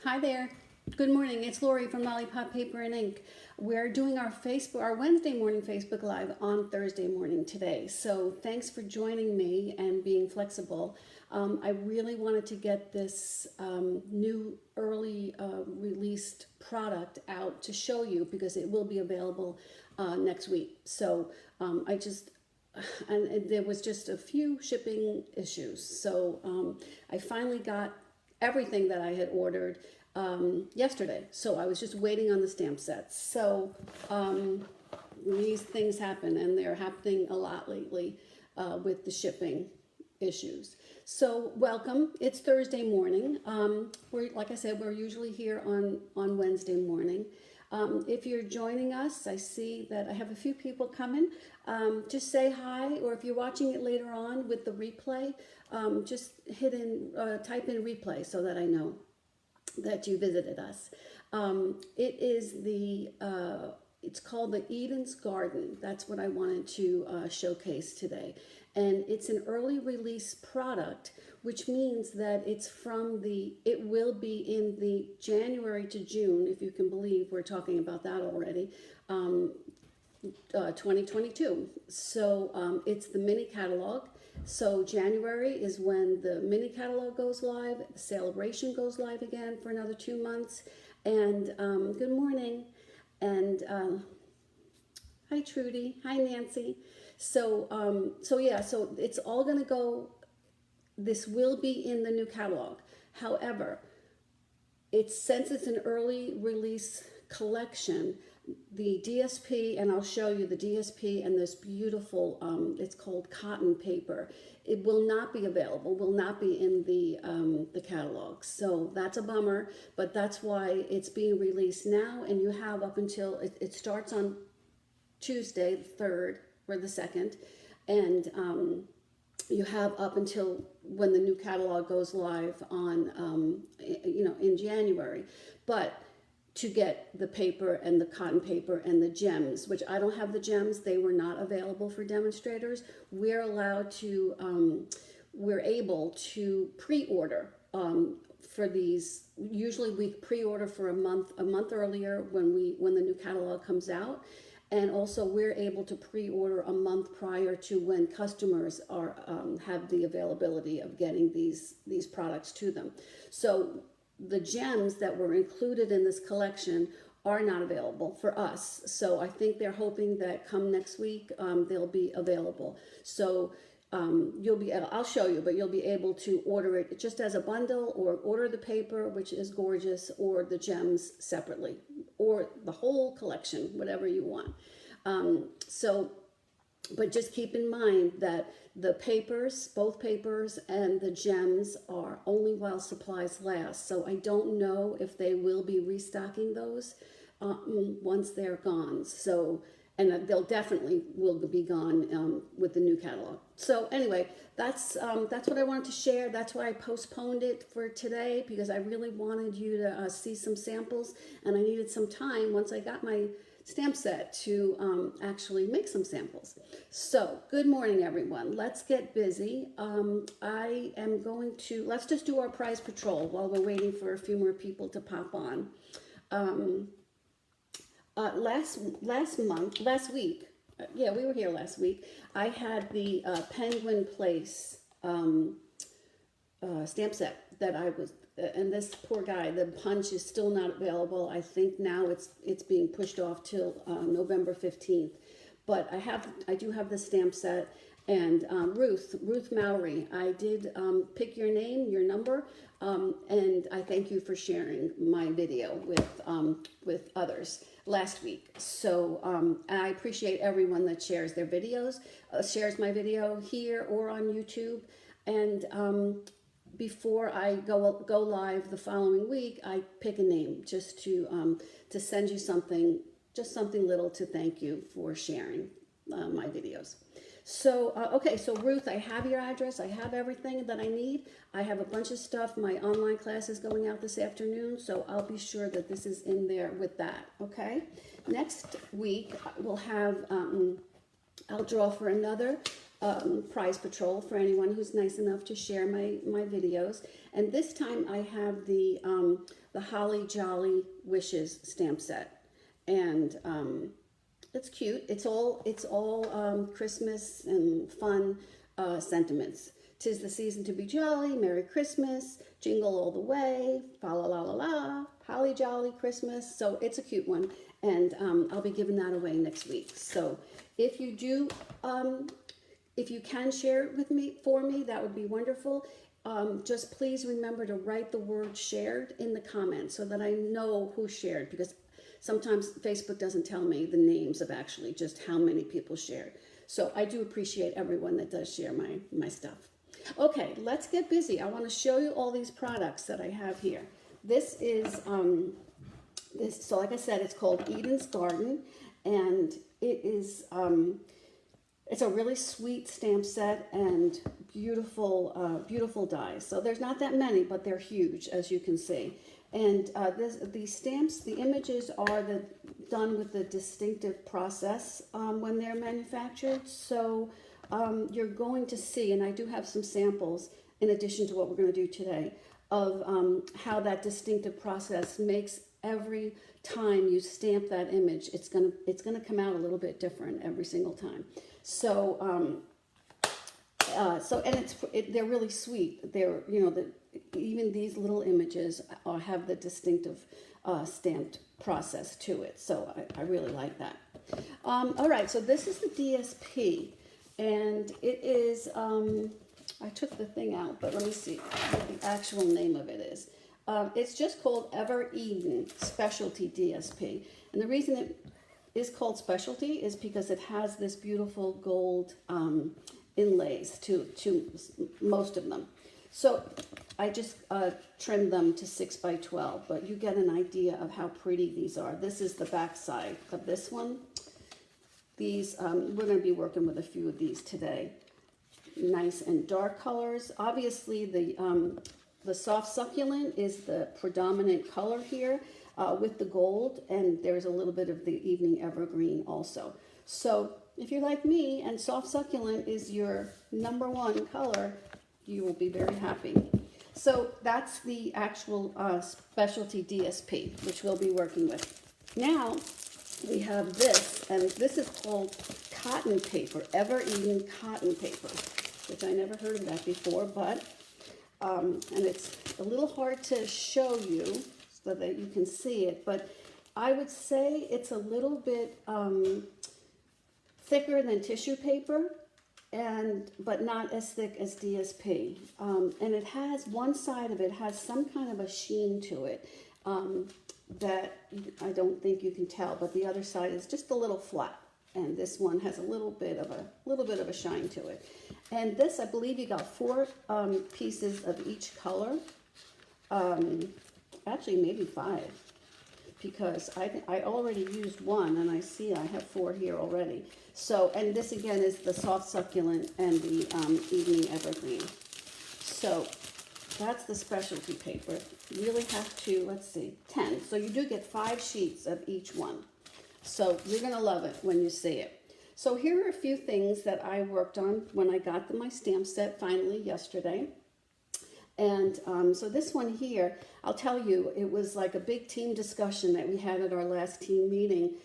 Hi there. Good morning. It's Lori from Lollipop Paper and Ink. We're doing our Wednesday morning Facebook Live on Thursday morning today. So thanks for joining me and being flexible. I really wanted to get this new early released product out to show you because it will be available next week. So and there was just a few shipping issues. So I finally got everything that I had ordered yesterday. So I was just waiting on the stamp sets. So these things happen, and they're happening a lot lately with the shipping issues. So welcome. It's Thursday morning. Like I said, we're usually here on Wednesday morning. If you're joining us, I see that I have a few people coming. Just say hi, or if you're watching it later on with the replay, just type in replay so that I know that you visited us. It's called the Eden's Garden. That's what I wanted to showcase today. And it's an early release product, which means that it will be in the January to June, if you can believe we're talking about that already, 2022. So it's the mini catalog. So January is when the mini catalog goes live. The celebration goes live again for another 2 months. And good morning. And hi Trudy. Hi Nancy. So it's all going to go. This will be in the new catalog. However, since it's an early release collection, the DSP, and I'll show you the DSP and this beautiful, it's called cotton paper. It will not be available, will not be in the catalog. So that's a bummer, but that's why it's being released now, and you have up until, it starts on Tuesday, the 3rd or the 2nd, and you have up until when the new catalog goes live on, in January. But to get the paper and the cotton paper and the gems, which I don't have the gems, they were not available for demonstrators. We're able to pre-order for these. Usually we pre-order for a month earlier when the new catalog comes out. And also we're able to pre-order a month prior to when customers have the availability of getting these products to them. So the gems that were included in this collection are not available for us. So I think they're hoping that come next week, they'll be available. So I'll show you, but you'll be able to order it just as a bundle, or order the paper, which is gorgeous, or the gems separately, or the whole collection, whatever you want. But just keep in mind that the papers, both papers and the gems, are only while supplies last. So I don't know if they will be restocking those once they're gone. So, and they'll definitely will be gone with the new catalog. So anyway, that's what I wanted to share. That's why I postponed it for today, because I really wanted you to see some samples, and I needed some time once I got my stamp set to actually make some samples. So good morning, everyone. Let's get busy. Let's just do our prize patrol while we're waiting for a few more people to pop on. Last week, we were here last week. I had the Penguin Place stamp set that I was, and this poor guy, the punch is still not available. I think now it's being pushed off till November 15th. But I do have the stamp set. And Ruth Mowry, I did pick your name, your number, and I thank you for sharing my video with others last week. So I appreciate everyone that shares their videos, shares my video here or on YouTube. And before I go live the following week, I pick a name just to send you something, just something little to thank you for sharing my videos. So, okay, so Ruth, I have your address. I have everything that I need. I have a bunch of stuff. My online class is going out this afternoon, so I'll be sure that this is in there with that, okay? Next week, we'll have, I'll draw for another prize patrol for anyone who's nice enough to share my videos. And this time I have the Holly Jolly Wishes stamp set, and it's cute. It's all Christmas and fun sentiments. 'Tis the season to be jolly, Merry Christmas, jingle all the way, fa la la la la, Holly Jolly Christmas. So it's a cute one, and I'll be giving that away next week. So if you do, if you can share it with me, that would be wonderful. Just please remember to write the word shared in the comments so that I know who shared, because sometimes Facebook doesn't tell me the names of actually just how many people shared. So I do appreciate everyone that does share my stuff. Okay, let's get busy. I want to show you all these products that I have here. This is, so like I said, it's called Eden's Garden, and it is, it's a really sweet stamp set and beautiful, beautiful dies. So there's not that many, but they're huge, as you can see. And these stamps, the images are done with the distinctive process when they're manufactured. So you're going to see, and I do have some samples in addition to what we're going to do today, of how that distinctive process makes every time you stamp that image, it's gonna come out a little bit different every single time. So they're really sweet. They're, even these little images have the distinctive stamped process to it. So I really like that. All right, so this is the DSP, and it is, I took the thing out, but let me see what the actual name of it is. It's just called Ever Eden Specialty DSP. And the reason it is called Specialty is because it has this beautiful gold inlays to most of them. So I just trimmed them to 6 by 12, but you get an idea of how pretty these are. This is the back side of this one. These, we're going to be working with a few of these today. Nice and dark colors. Obviously, the soft succulent is the predominant color here with the gold, and there's a little bit of the evening evergreen also. So if you're like me and soft succulent is your #1 color, you will be very happy. So that's the actual specialty DSP, which we'll be working with. Now we have this, and this is called cotton paper, Ever Eden cotton paper, which I never heard of that before, but and it's a little hard to show you so that you can see it, but I would say it's a little bit thicker than tissue paper, but not as thick as DSP. And it has, one side of it has some kind of a sheen to it that I don't think you can tell, but the other side is just a little flat. And this one has a little bit of a shine to it. And this, I believe you got 4 pieces of each color. Actually, maybe 5, because I already used 1, and I see I have 4 here already. So, and this again is the soft succulent and the evening evergreen. So that's the specialty paper. You really have to, let's see, 10. So you do get 5 sheets of each one. So you're going to love it when you see it. So here are a few things that I worked on when I got my stamp set finally yesterday. And so this one here, I'll tell you, it was like a big team discussion that we had at our last team meeting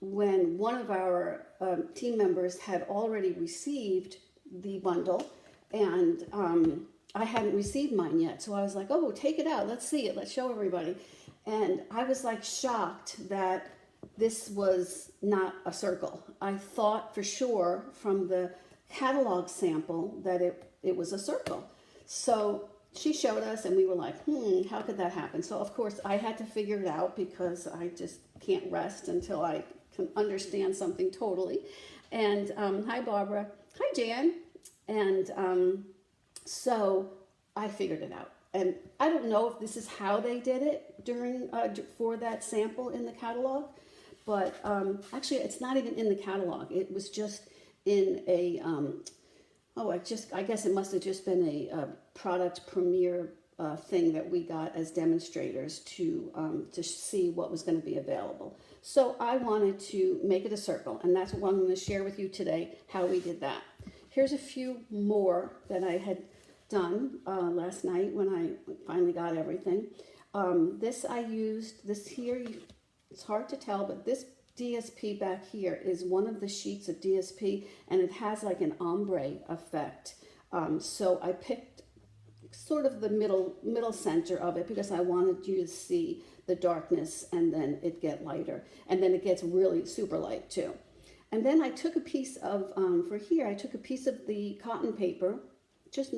when one of our team members had already received the bundle, and I hadn't received mine yet. So I was like, oh, take it out. Let's see it. Let's show everybody. And I was like shocked that this was not a circle. I thought for sure from the catalog sample that it was a circle. So she showed us, and we were like, how could that happen? So of course I had to figure it out, because I just can't rest until I can understand something totally. And hi Barbara, hi Jan. And so I figured it out. And I don't know if this is how they did it during for that sample in the catalog, but actually it's not even in the catalog. It was just in a I guess it must have just been a product premiere thing that we got as demonstrators to see what was going to be available. So I wanted to make it a circle, and that's what I'm going to share with you today, how we did that. Here's a few more that I had done last night when I finally got everything. This I used, this here, it's hard to tell, but this DSP back here is one of the sheets of DSP, and it has like an ombre effect. So I picked sort of the middle center of it because I wanted you to see the darkness and then it get lighter. And then it gets really super light too. And then I took a piece of, for here, I took a piece of the cotton paper, just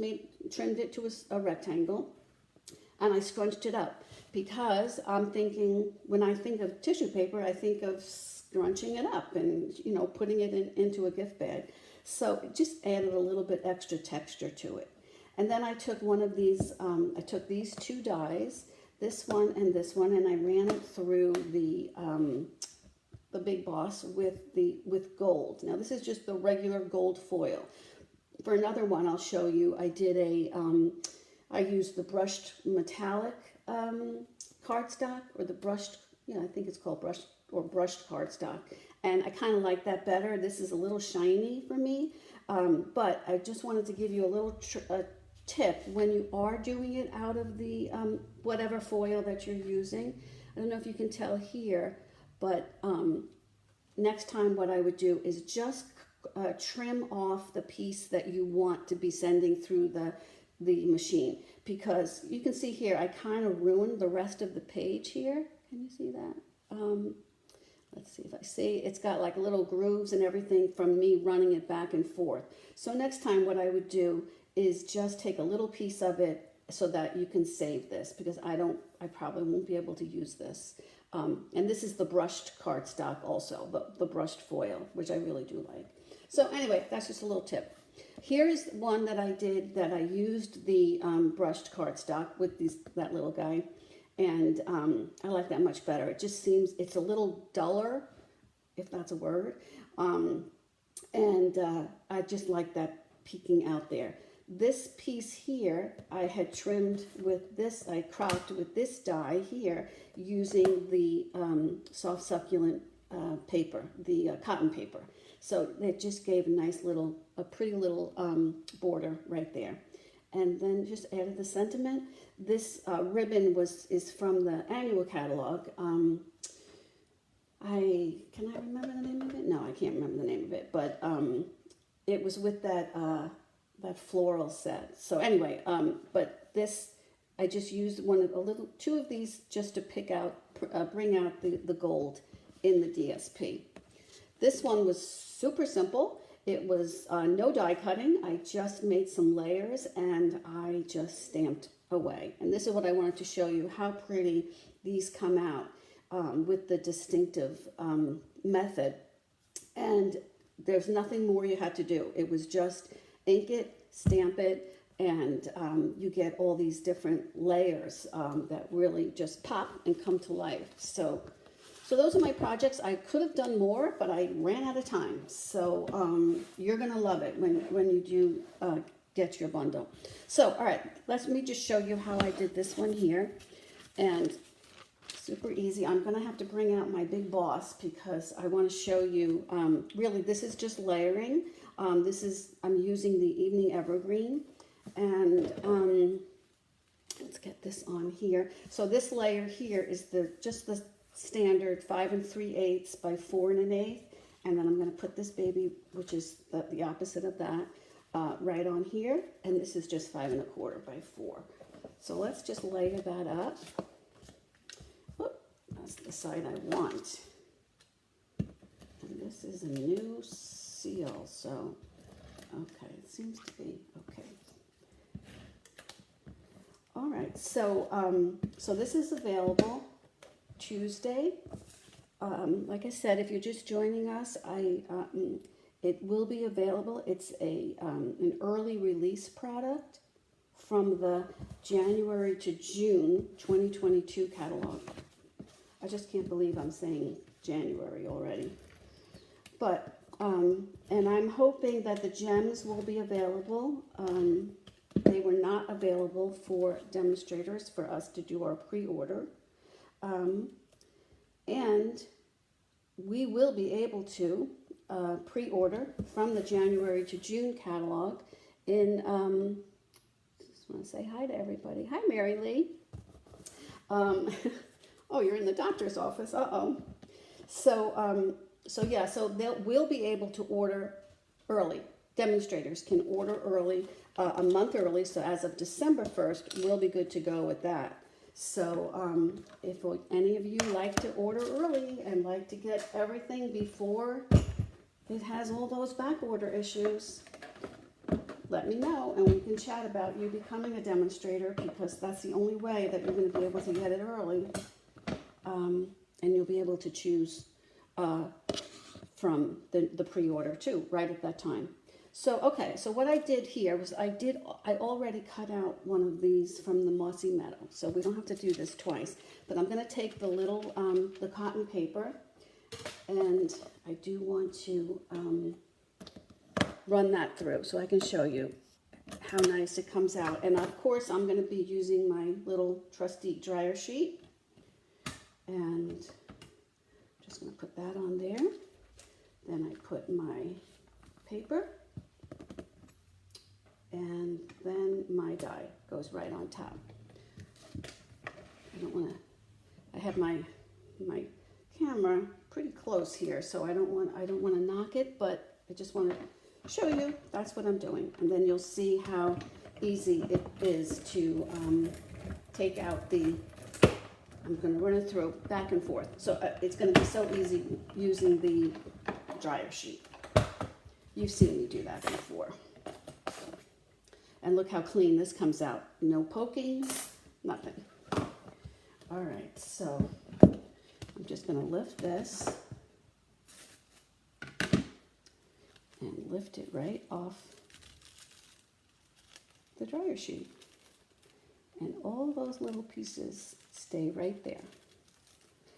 trimmed it to a rectangle, and I scrunched it up because I'm thinking, when I think of tissue paper, I think of scrunching it up and, you know, putting it into a gift bag. So it just added a little bit extra texture to it. And then I took one of these, I took these two dies, this one, and I ran it through the Big Boss with gold. Now this is just the regular gold foil. For another one, I'll show you, I did I used the brushed metallic cardstock, or the brushed, yeah, I think it's called brushed cardstock. And I kind of like that better. This is a little shiny for me, but I just wanted to give you a little tip when you are doing it out of the whatever foil that you're using. I don't know if you can tell here, but next time what I would do is just trim off the piece that you want to be sending through the machine, because you can see here I kind of ruined the rest of the page here. Can you see that? Let's see if I see. It's got like little grooves and everything from me running it back and forth. So next time what I would do is just take a little piece of it so that you can save this, because I probably won't be able to use this. And this is the brushed cardstock also, the brushed foil, which I really do like. So anyway, that's just a little tip. Here's one that I did, that I used the brushed cardstock with that little guy. And I like that much better. It just seems, it's a little duller, if that's a word. And I just like that peeking out there. This piece here, I had trimmed with this, I cropped with this die here using the soft succulent paper, the cotton paper. So it just gave a pretty little border right there. And then just added the sentiment. This ribbon is from the annual catalog. Can I remember the name of it? No, I can't remember the name of it. But it was with that floral set. So anyway, but this, I just used two of these just to bring out the gold in the DSP. This one was super simple. It was no die cutting. I just made some layers and I just stamped away. And this is what I wanted to show you, how pretty these come out with the distinctive method. And there's nothing more you had to do. It was just ink it, stamp it, and you get all these different layers that really just pop and come to life. So those are my projects. I could have done more, but I ran out of time. So you're going to love it when you do get your bundle. So, all right, let me just show you how I did this one here. And super easy. I'm going to have to bring out my Big Boss because I want to show you, really, this is just layering. I'm using the Evening Evergreen. And let's get this on here. So this layer here is just the standard 5 3/8 by 4 1/8, and then I'm going to put this baby, which is the opposite of that, right on here, and this is just 5 1/4 by 4. So let's just layer that up. Oop, that's the side I want, and this is a new seal, so okay, it seems to be okay. All right, so so this is available Tuesday. Like I said, if you're just joining us, it will be available. It's an early release product from the January to June 2022 catalog. I just can't believe I'm saying January already. But and I'm hoping that the gems will be available. they were not available for demonstrators for us to do our pre-order. And we will be able to pre-order from the January to June catalog in, just want to say hi to everybody. Hi, Mary Lee. Oh, you're in the doctor's office. Uh-oh. So we'll be able to order early. Demonstrators can order early, a month early. So as of December 1st, we'll be good to go with that. So if any of you like to order early and like to get everything before it has all those back order issues, let me know and we can chat about you becoming a demonstrator, because that's the only way that you're going to be able to get it early. And you'll be able to choose from the pre-order too, right at that time. So, okay, so what I did here was I already cut out one of these from the Mossy Meadow, so we don't have to do this twice. But I'm going to take the little, the cotton paper, and I do want to run that through so I can show you how nice it comes out. And of course, I'm going to be using my little trusty dryer sheet. And just going to put that on there. Then I put my paper. And then my die goes right on top. I don't want to, I have my camera pretty close here, so I don't want to knock it, but I just want to show you that's what I'm doing. And then you'll see how easy it is to take out the, I'm going to run it through back and forth. So it's going to be so easy using the dryer sheet. You've seen me do that before. And look how clean this comes out. No poking, nothing. All right, so I'm just going to lift this and lift it right off the dryer sheet. And all those little pieces stay right there.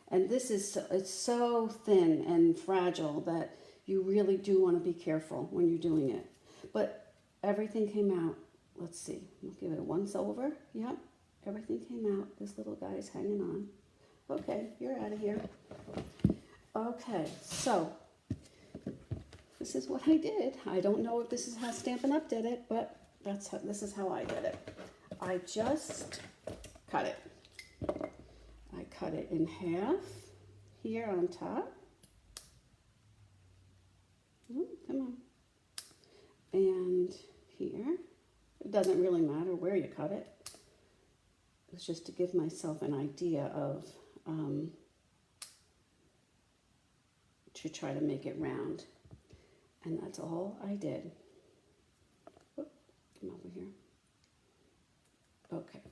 And this is, it's so thin and fragile that you really do want to be careful when you're doing it. But everything came out. Let's see, we'll give it a once over. Yep, everything came out. This little guy is hanging on. Okay, you're out of here. Okay, so this is what I did. I don't know if this is how Stampin' Up! Did it, but this is how I did it. I just cut it. I cut it in half here on top. Ooh, come on. And here. It doesn't really matter where you cut it. It's just to give myself an idea of, to try to make it round. And that's all I did. Oop, come over here. Okay,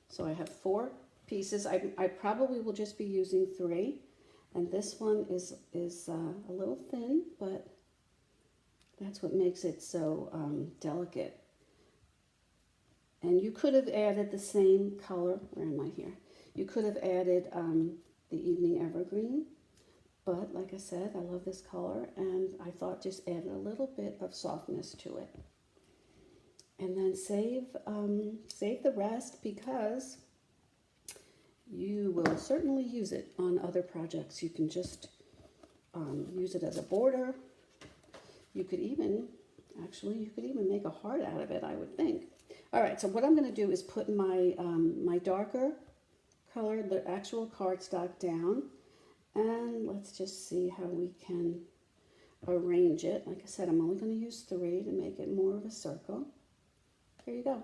so I have 4 pieces. I probably will just be using 3. And this one is a little thin, but that's what makes it so delicate. And you could have added the same color. Where am I here? You could have added the Evening Evergreen. But like I said, I love this color. And I thought just add a little bit of softness to it. And then save the rest, because you will certainly use it on other projects. You can just use it as a border. You could even, actually, you could even make a heart out of it, I would think. All right, so what I'm going to do is put my my darker color, the actual cardstock, down, and let's just see how we can arrange it. Like I said, I'm only going to use 3 to make it more of a circle. There you go.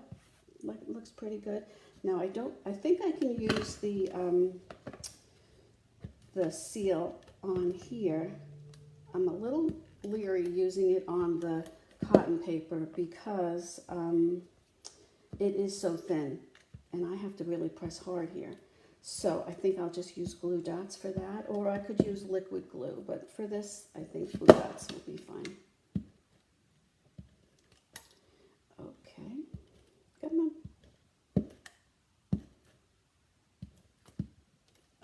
It looks pretty good. Now I think I can use the seal on here. I'm a little leery using it on the cotton paper because it is so thin and I have to really press hard here. So I think I'll just use glue dots for that, or I could use liquid glue, but for this I think glue dots will be fine. Okay, come on.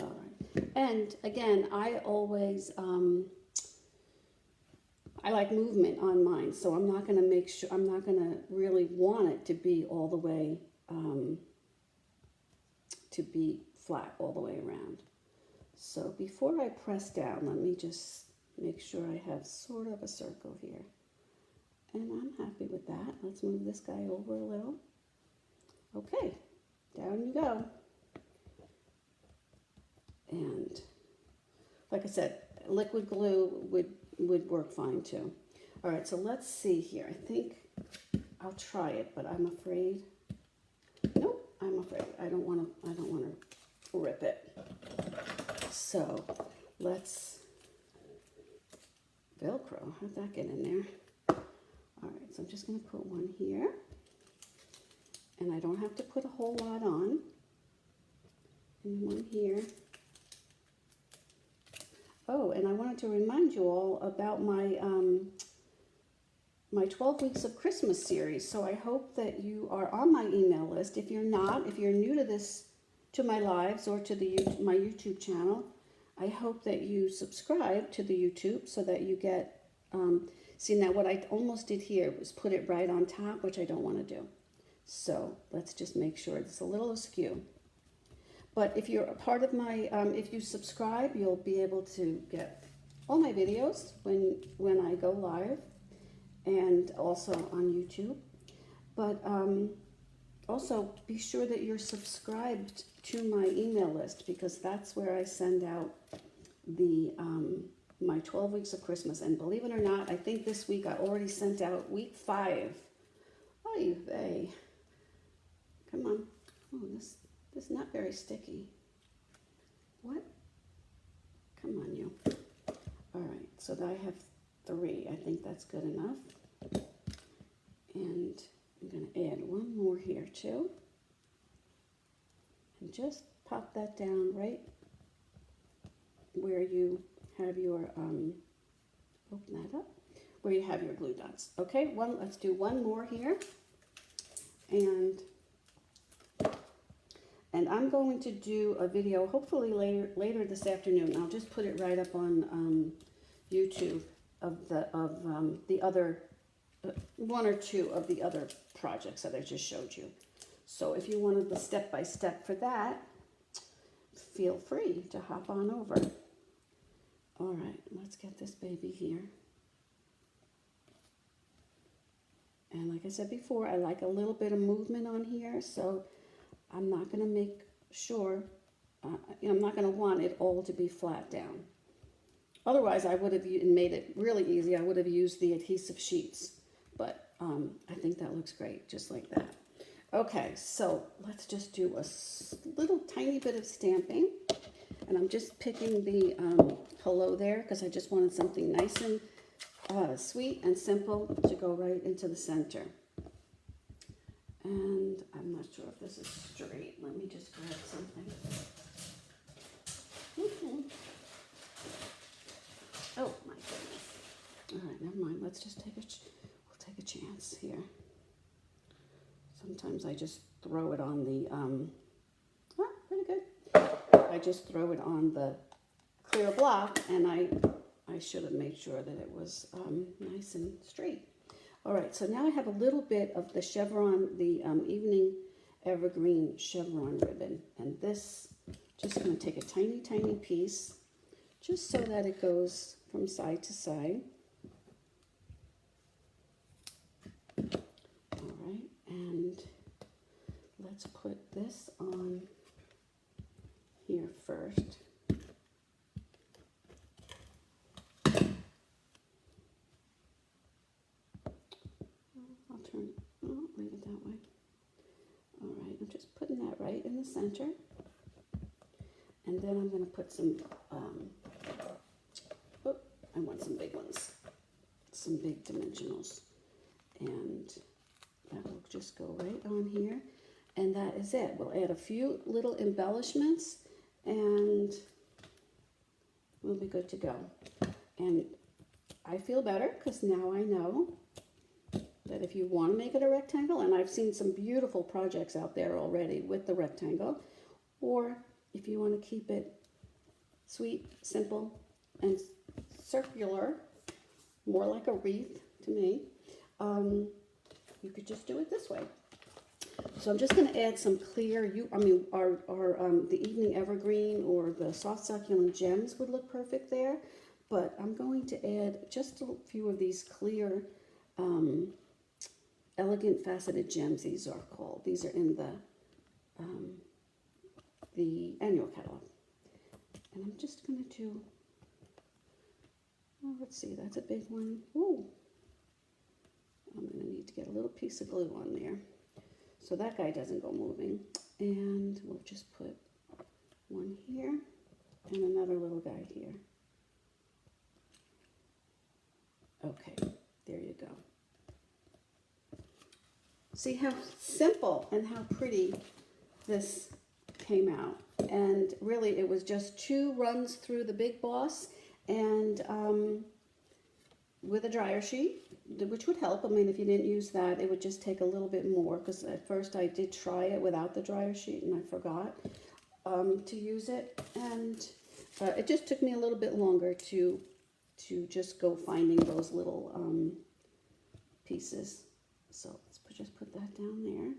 All right, and again, I always I like movement on mine, so I'm not going to make sure, I'm not going to really want it to be all the way, to be flat all the way around. So before I press down, let me just make sure I have sort of a circle here. And I'm happy with that. Let's move this guy over a little. Okay, down you go. And like I said, liquid glue would work fine too. All right, so let's see here. I think I'll try it, but I'm afraid. Nope, I'm afraid. I don't want to rip it. So let's Velcro. How'd that get in there? All right, so I'm just going to put one here. And I don't have to put a whole lot on. And one here. Oh, and I wanted to remind you all about my my 12 Weeks of Christmas series. So I hope that you are on my email list. If you're not, if you're new to this, to my lives or to my YouTube channel, I hope that you subscribe to the YouTube so that you get, see now what I almost did here was put it right on top, which I don't want to do. So let's just make sure it's a little askew. But if you're a part of my, if you subscribe, you'll be able to get all my videos when I go live and also on YouTube. But also be sure that you're subscribed to my email list because that's where I send out the my 12 Weeks of Christmas. And believe it or not, I think this week I already sent out week 5. Oy vey. Come on. Oh, this is not very sticky. What? Come on, you. All right, so I have 3. I think that's good enough. And I'm going to add one more here too. And just pop that down right where you have your, open that up, where you have your glue dots. Okay, let's do one more here. And I'm going to do a video hopefully later this afternoon. I'll just put it right up on YouTube of the other, 1 or 2 of the other projects that I just showed you. So if you wanted the step-by-step for that, feel free to hop on over. All right, let's get this baby here. And like I said before, I like a little bit of movement on here, so I'm not going to make sure, I'm not going to want it all to be flat down. Otherwise, I would have made it really easy. I would have used the adhesive sheets, but I think that looks great, just like that. Okay, so let's just do a little tiny bit of stamping. And I'm just picking the hello there because I just wanted something nice and sweet and simple to go right into the center. And I'm not sure if this is straight. Let me just grab something. Oh my goodness. All right, never mind. Let's just we'll take a chance here. Sometimes I just throw it on the, pretty good. I just throw it on the clear block, and I should have made sure that it was nice and straight. All right, so now I have a little bit of the chevron, the evening evergreen chevron ribbon, and this, just going to take a tiny, tiny piece, just so that it goes from side to side. All right, and let's put this on here first. Leave it that way. All right, I'm just putting that right in the center. And then I'm going to put some, I want some big ones, some big dimensionals. And that will just go right on here. And that is it. We'll add a few little embellishments and we'll be good to go. And I feel better because now I know that if you want to make it a rectangle, and I've seen some beautiful projects out there already with the rectangle, or if you want to keep it sweet, simple, and circular, more like a wreath to me. You could just do it this way. So I'm just going to add some clear, the evening evergreen or the soft succulent gems would look perfect there. But I'm going to add just a few of these clear, elegant faceted gems, these are called. These are in the annual catalog. And I'm just going to do, oh, let's see, that's a big one. Ooh. I'm going to need to get a little piece of glue on there so that guy doesn't go moving. And we'll just put one here and another little guy here. Okay, there you go. See how simple and how pretty this came out. And really it was just 2 runs through the Big Boss and with a dryer sheet, which would help. I mean, if you didn't use that, it would just take a little bit more, because at first I did try it without the dryer sheet and I forgot to use it. And it just took me a little bit longer to just go finding those little pieces. So let's just put that down there.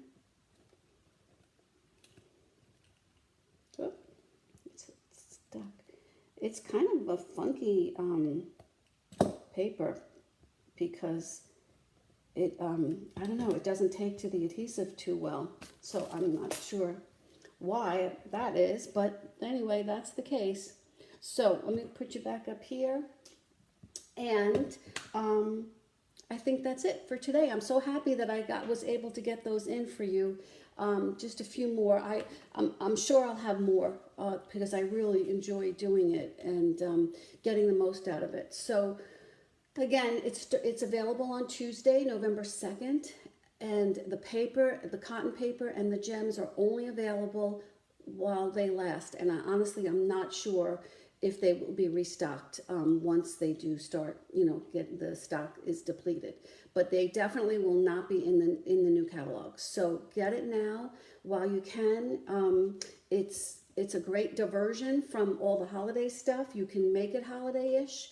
Oh, it's stuck. It's kind of a funky paper because it, I don't know, it doesn't take to the adhesive too well. So I'm not sure why that is, but anyway, that's the case. So let me put you back up here. And I think that's it for today. I'm so happy that I was able to get those in for you. Just a few more. I'm sure I'll have more because I really enjoy doing it and getting the most out of it. So again, it's available on Tuesday, November 2nd. And the paper, the cotton paper and the gems are only available while they last. And honestly, I'm not sure if they will be restocked once they do start, get the stock is depleted. But they definitely will not be in the new catalog. So get it now while you can. It's a great diversion from all the holiday stuff. You can make it holiday-ish.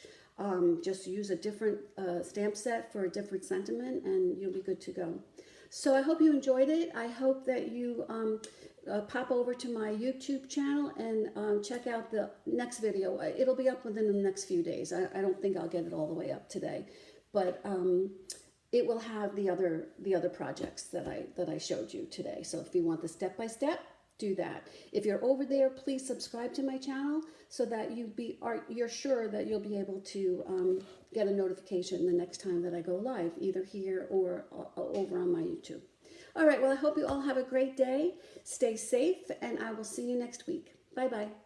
Just use a different stamp set for a different sentiment, and you'll be good to go. So I hope you enjoyed it. I hope that you pop over to my YouTube channel and check out the next video. It'll be up within the next few days. I don't think I'll get it all the way up today, but it will have the other projects that I showed you today. So if you want the step-by-step, do that. If you're over there, please subscribe to my channel so that you're sure that you'll be able to get a notification the next time that I go live, either here or over on my YouTube. All right, well, I hope you all have a great day. Stay safe, and I will see you next week. Bye-bye.